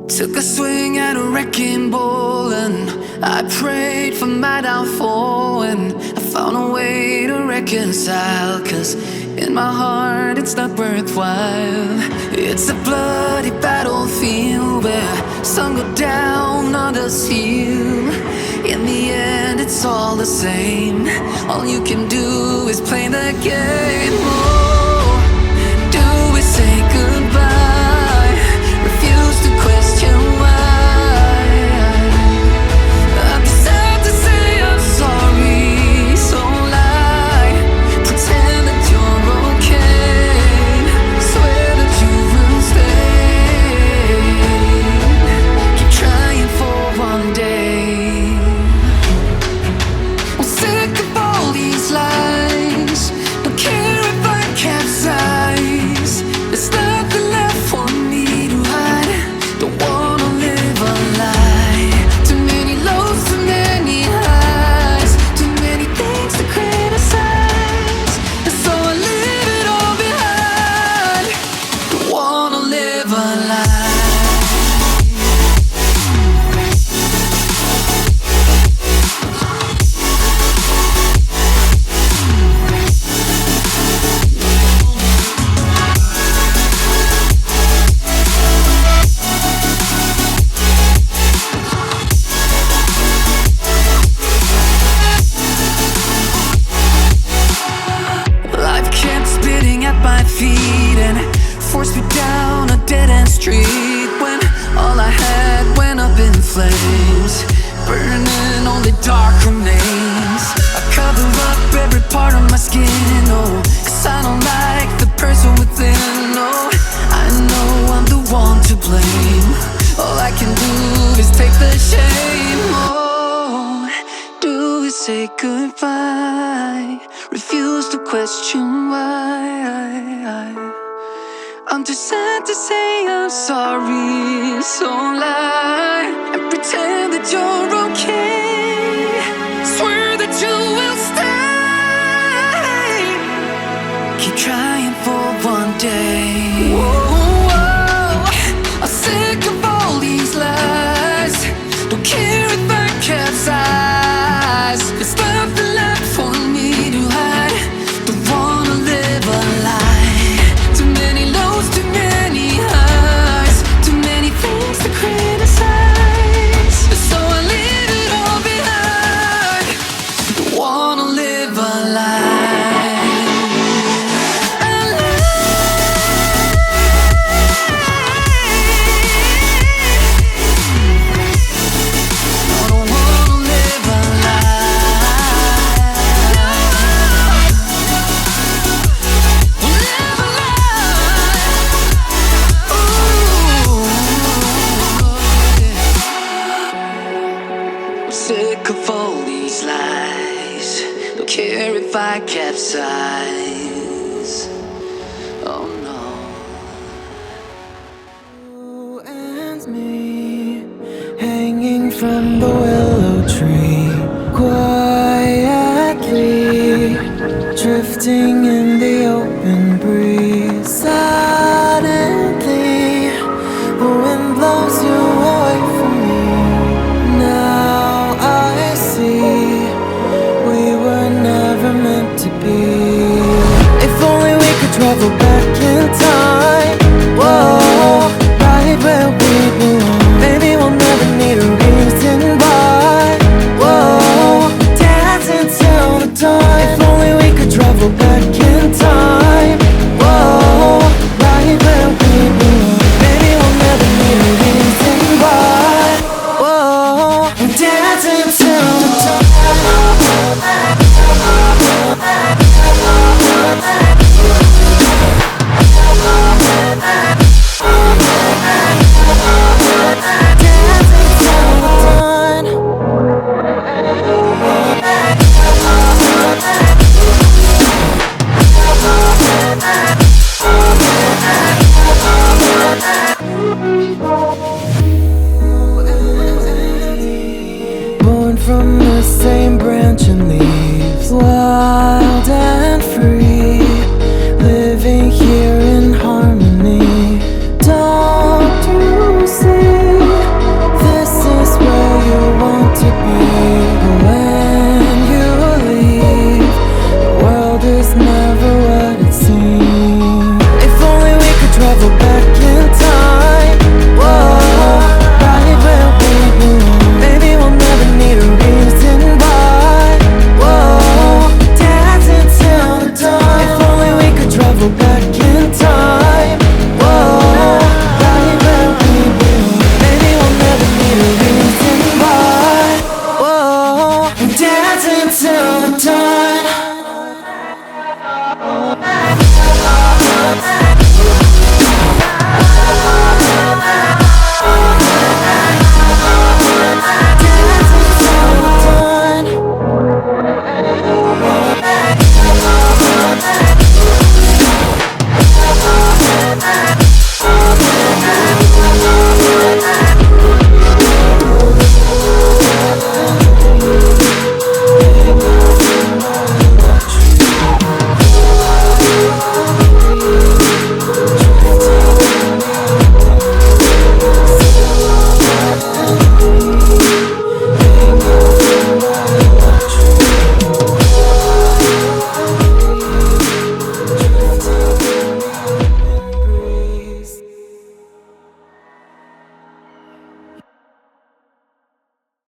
Took a swing at a wrecking ball and I prayed for my downfall, and I found a way to reconcile, 'cause in my heart it's not worthwhile. It's a bloody battlefield where some go down, others heal. In the end it's all the same. All you can do is play the game. Oh, do we say goodbye? Refuse to question why. I'm sad to say I'm sorry, so lie. Pretend that you're okay. Swear that you will stay. Keep trying for one day. I'm sick of all these lies. Don't care if I capsize. There's nothing left for me to hide. Don't wanna live a lie. Too many lows, too many highs. Too many things to criticize. And so I leave it all behind. Don't wanna live a lie. Life kept spitting at my feet and forced me down a dead-end street, when all I had went up in flames, burning only dark remains. I cover up every part of my skin, oh, 'cause I don't like the person within. Oh, I know I'm the one to blame. All I can do is take the shame. Oh, do we say goodbye? Refuse to question why. I'm too sad to say I'm sorry, so lie and pretend that you're okay. Swear that you will stay. Keep trying for one day. Whoa, I'm sick of all these lies. Don't care if I capsize. There's nothing left for me to hide. Don't wanna live a lie. Too many lows, too many highs. Too many things to criticize. So I leave it all behind. Don't wanna live a lie. A lie. No, don't wanna live a lie. Live a lie. Ooh, I'm sick of all these lies. Don't care if I capsize. Oh no. You and me, hanging from the willow tree, quietly drifting